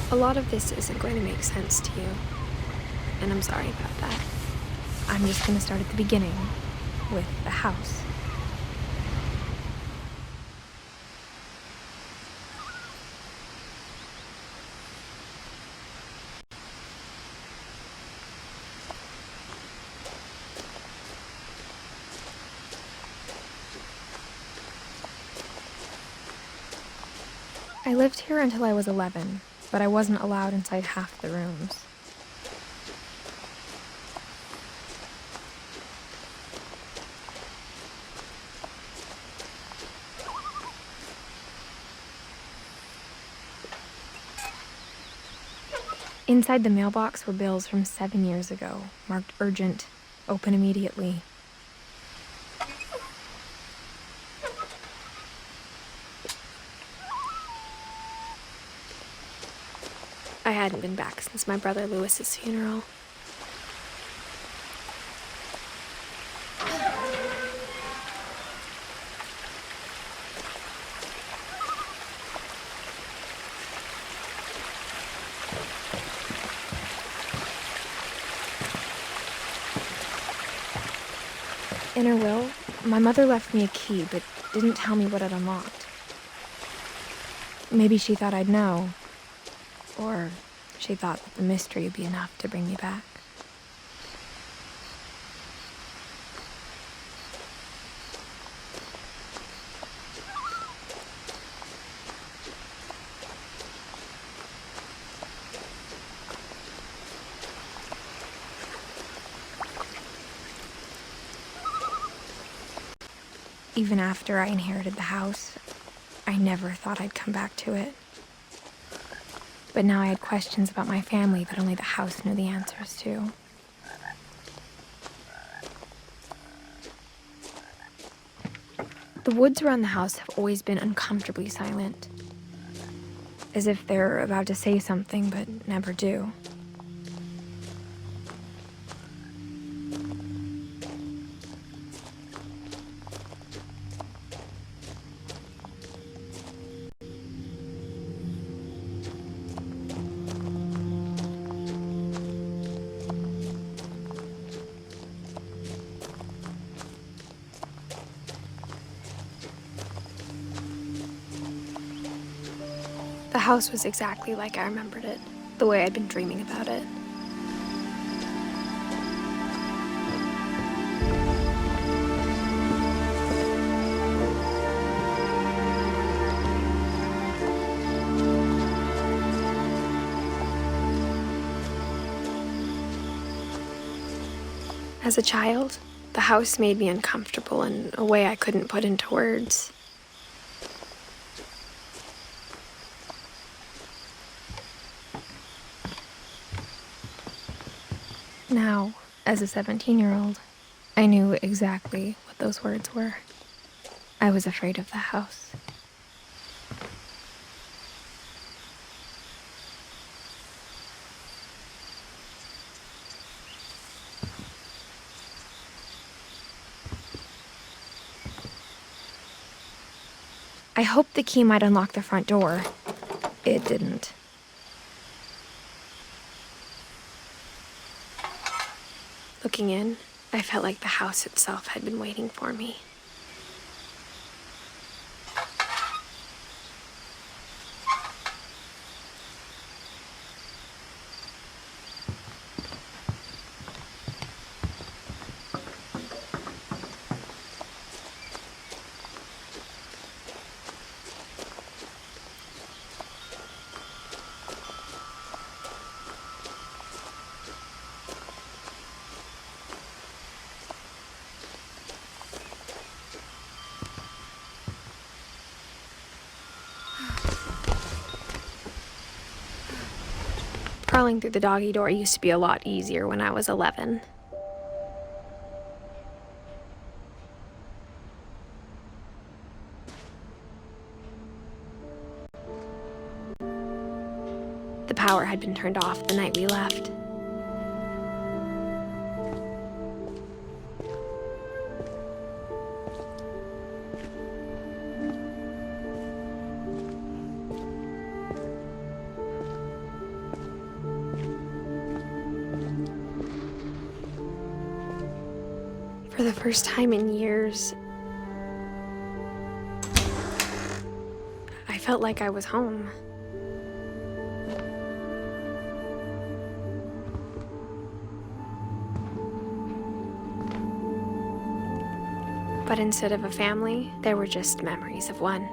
A lot of this isn't going to make sense to you, and I'm sorry about that. I'm just going to start at the beginning, with the house. I lived here until I was 11, but I wasn't allowed inside half the rooms. Inside the mailbox were bills from 7 years ago, marked urgent, open immediately. I hadn't been back since my brother Lewis's funeral. In her will, my mother left me a key, but didn't tell me what it unlocked. Maybe she thought I'd know. Or she thought that the mystery would be enough to bring me back. Even after I inherited the house, I never thought I'd come back to it. But now I had questions about my family that only the house knew the answers to. The woods around the house have always been uncomfortably silent, as if they're about to say something but never do. The house was exactly like I remembered it, the way I'd been dreaming about it. As a child, the house made me uncomfortable in a way I couldn't put into words. Now, as a 17-year-old, I knew exactly what those words were. I was afraid of the house. I hoped the key might unlock the front door. It didn't. Looking in, I felt like the house itself had been waiting for me. Crawling through the doggy door used to be a lot easier when I was 11. The power had been turned off the night we left. For the first time in years, I felt like I was home. But instead of a family, there were just memories of one.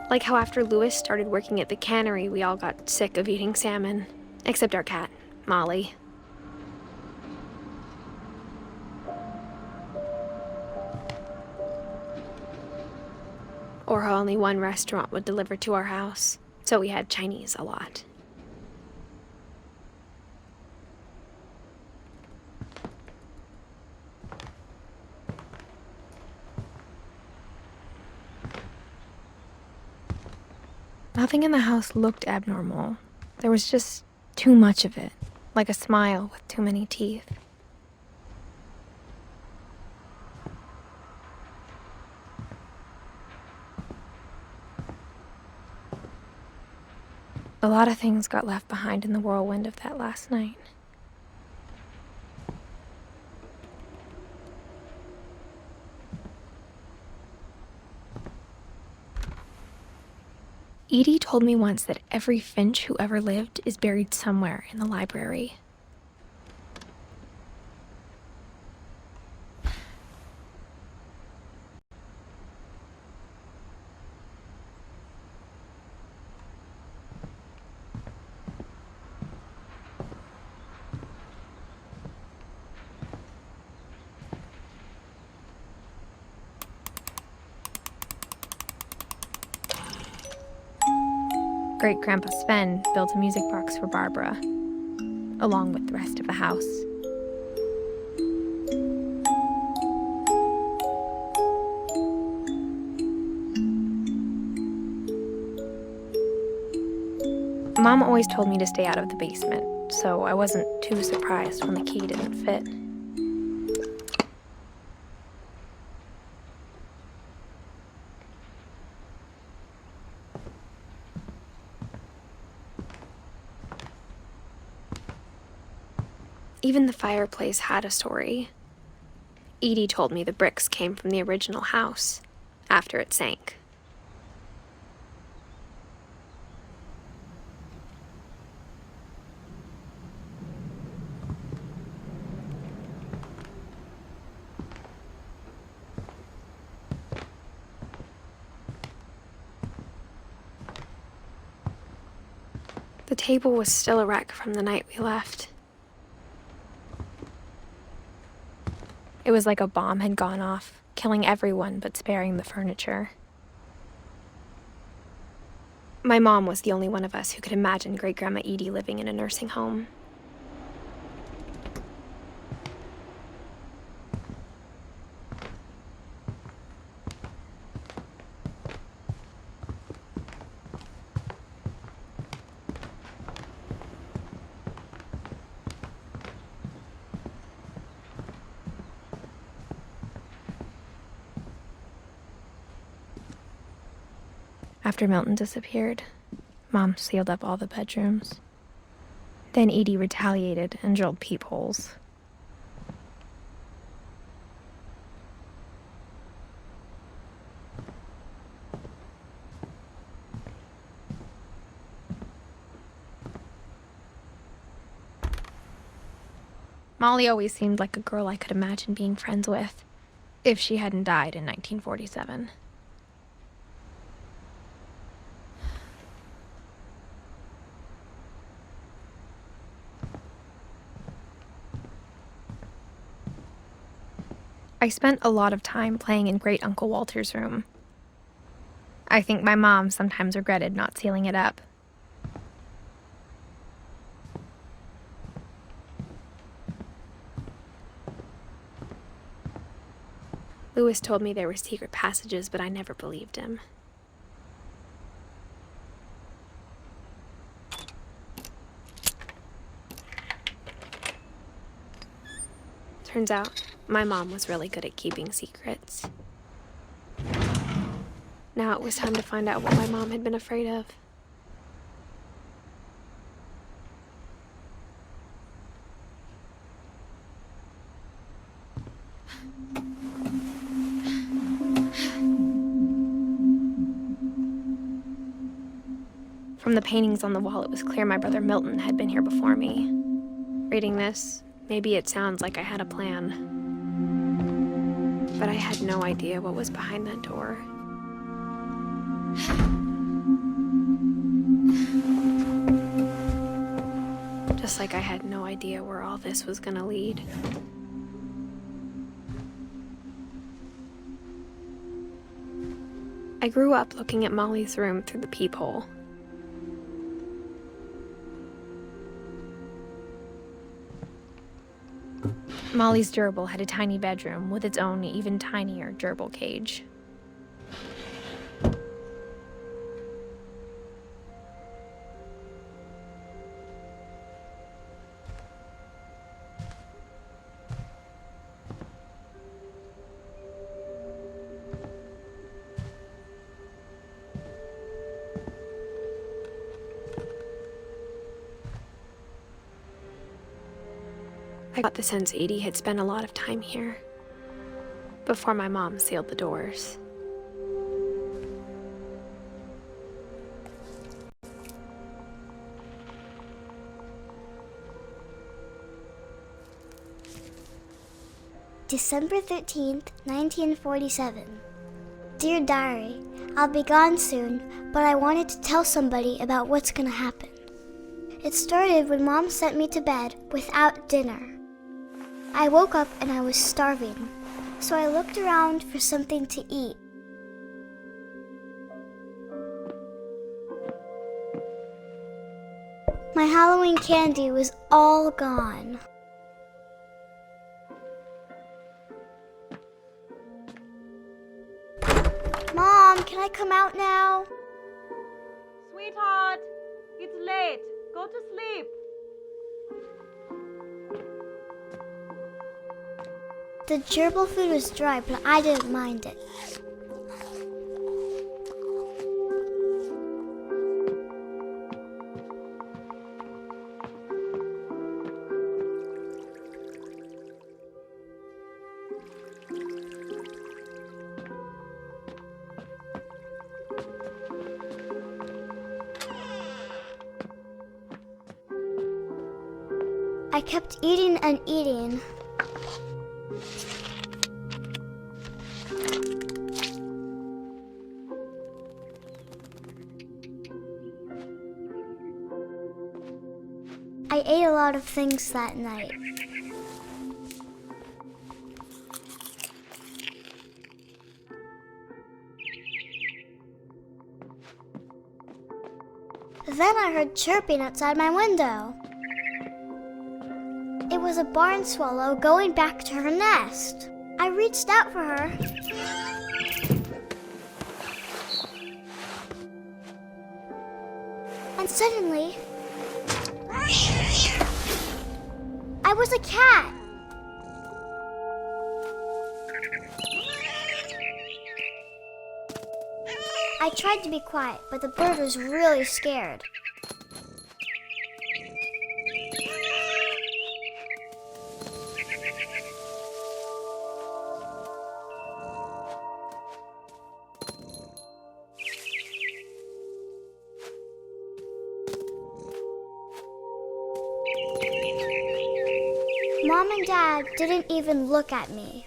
Like how after Louis started working at the cannery, we all got sick of eating salmon. Except our cat, Molly. Or how only one restaurant would deliver to our house, so we had Chinese a lot. Nothing in the house looked abnormal. There was just too much of it, like a smile with too many teeth. A lot of things got left behind in the whirlwind of that last night. Edie told me once that every Finch who ever lived is buried somewhere in the library. Great-Grandpa Sven built a music box for Barbara, along with the rest of the house. Mom always told me to stay out of the basement, so I wasn't too surprised when the key didn't fit. Even the fireplace had a story. Edie told me the bricks came from the original house, after it sank. The table was still a wreck from the night we left. It was like a bomb had gone off, killing everyone but sparing the furniture. My mom was the only one of us who could imagine Great-Grandma Edie living in a nursing home. After Milton disappeared, Mom sealed up all the bedrooms. Then Edie retaliated and drilled peepholes. Molly always seemed like a girl I could imagine being friends with, if she hadn't died in 1947. I spent a lot of time playing in Great Uncle Walter's room. I think my mom sometimes regretted not sealing it up. Louis told me there were secret passages, but I never believed him. Turns out, my mom was really good at keeping secrets. Now it was time to find out what my mom had been afraid of. From the paintings on the wall, it was clear my brother Milton had been here before me. Reading this, maybe it sounds like I had a plan. But I had no idea what was behind that door. Just like I had no idea where all this was gonna lead. I grew up looking at Molly's room through the peephole. Molly's gerbil had a tiny bedroom with its own even tinier gerbil cage. I got the sense Edie had spent a lot of time here before my mom sealed the doors. December 13th, 1947. Dear Diary, I'll be gone soon, but I wanted to tell somebody about what's gonna happen. It started when Mom sent me to bed without dinner. I woke up and I was starving, so I looked around for something to eat. My Halloween candy was all gone. Mom, can I come out now? Sweetheart, it's late. Go to sleep. The gerbil food was dry, but I didn't mind it. I kept eating and eating. I ate a lot of things that night. Then I heard chirping outside my window. It was a barn swallow going back to her nest. I reached out for her. And suddenly, I was a cat. I tried to be quiet, but the bird was really scared. Mom and Dad didn't even look at me.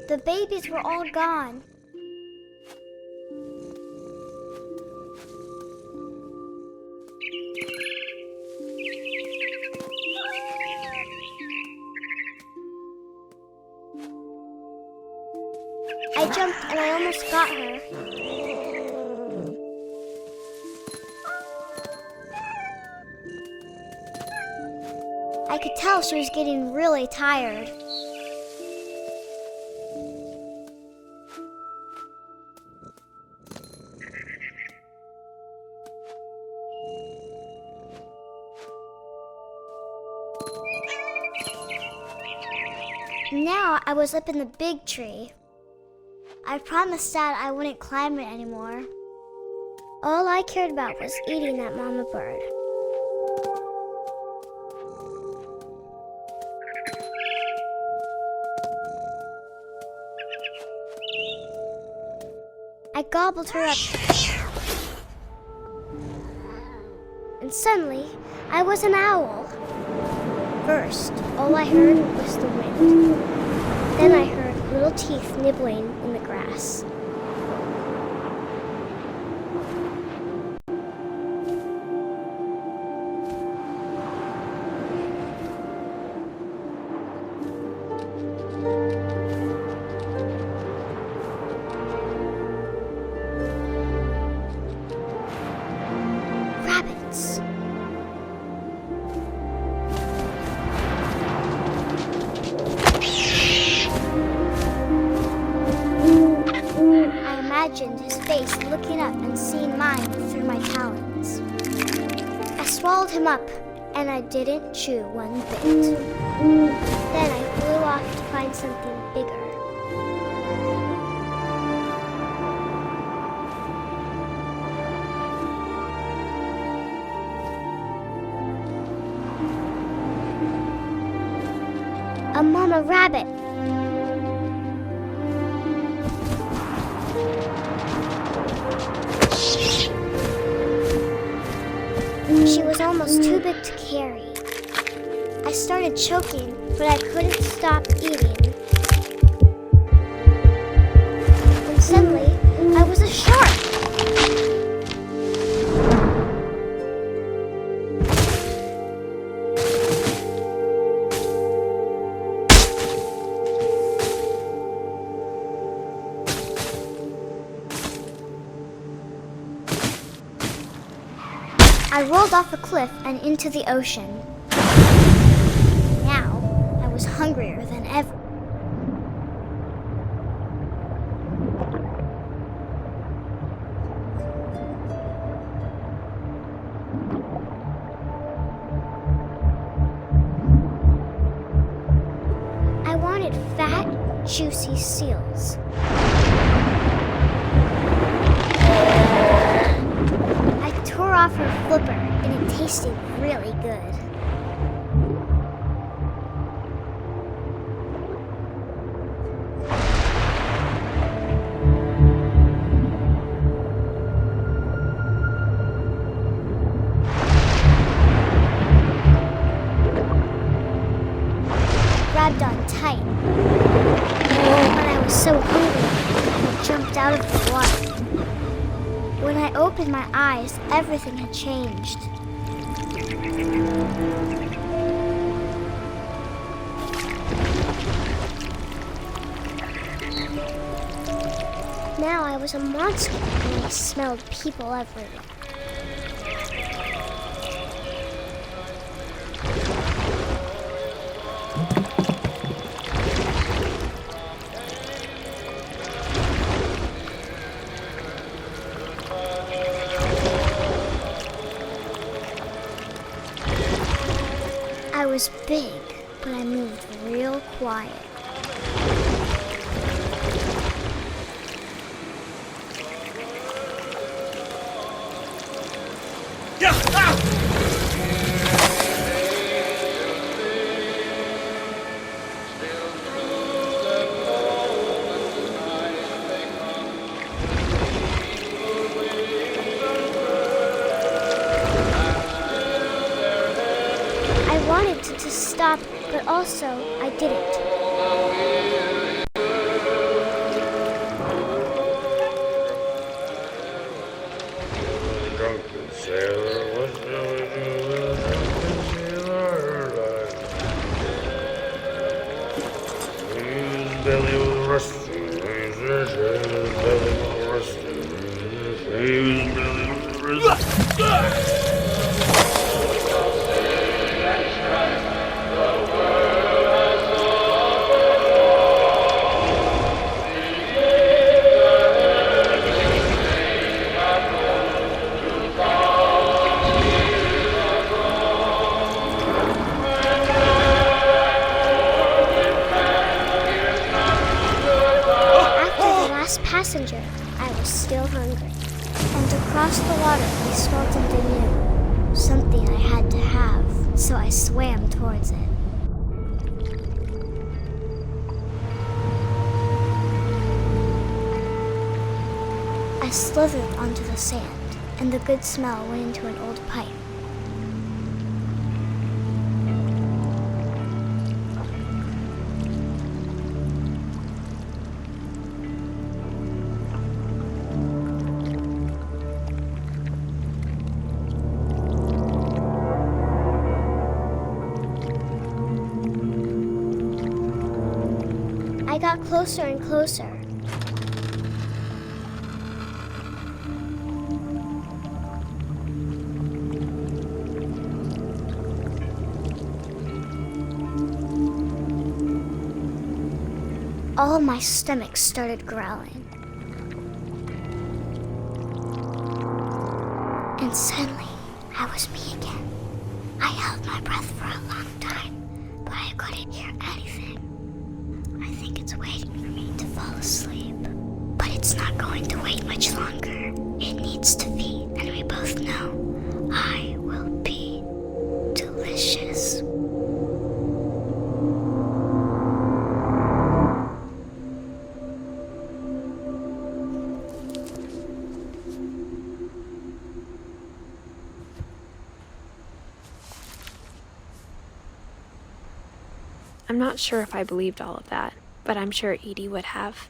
The babies were all gone. I jumped and I almost got her. I could tell she was getting really tired. Now I was up in the big tree. I promised Dad I wouldn't climb it anymore. All I cared about was eating that mama bird. I gobbled her up. And suddenly, I was an owl. First, all I heard was the wind. Then I heard little teeth nibbling in the grass. Rabbits. I imagined his face looking up and seeing mine through my talons. I swallowed him up, and I didn't chew one bit. Then I flew off to find something bigger. A mama rabbit. She was almost too big to carry. I started choking, but I couldn't stop eating. And suddenly, I was a shark. I rolled off a cliff and into the ocean. Now, I was hungrier than ever. I wanted fat, juicy seals. I tore off her flipper, and it tasted really good. Grabbed on tight. But I was so hungry, I jumped out of the water. When I opened my eyes, everything had changed. Now I was a monster, and I smelled people everywhere. I was big, but I moved real quiet. I wanted to stop, but also I didn't. Drunken sailor, what shall we do with a drunken sailor alive? His belly was rusty, his belly was rusty, his belly was rusty. passenger, I was still hungry. And across the water, I smelled something new. Something I had to have, so I swam towards it. I slithered onto the sand, and the good smell went into an old pipe. I got closer and closer. All my stomach started growling. And suddenly, I was me again. I held my breath for a long time, but I couldn't hear anything. I think it's waiting for me to fall asleep. But it's not going to wait much longer. It needs to feed, and we both know I will be delicious. I'm not sure if I believed all of that, but I'm sure Edie would have.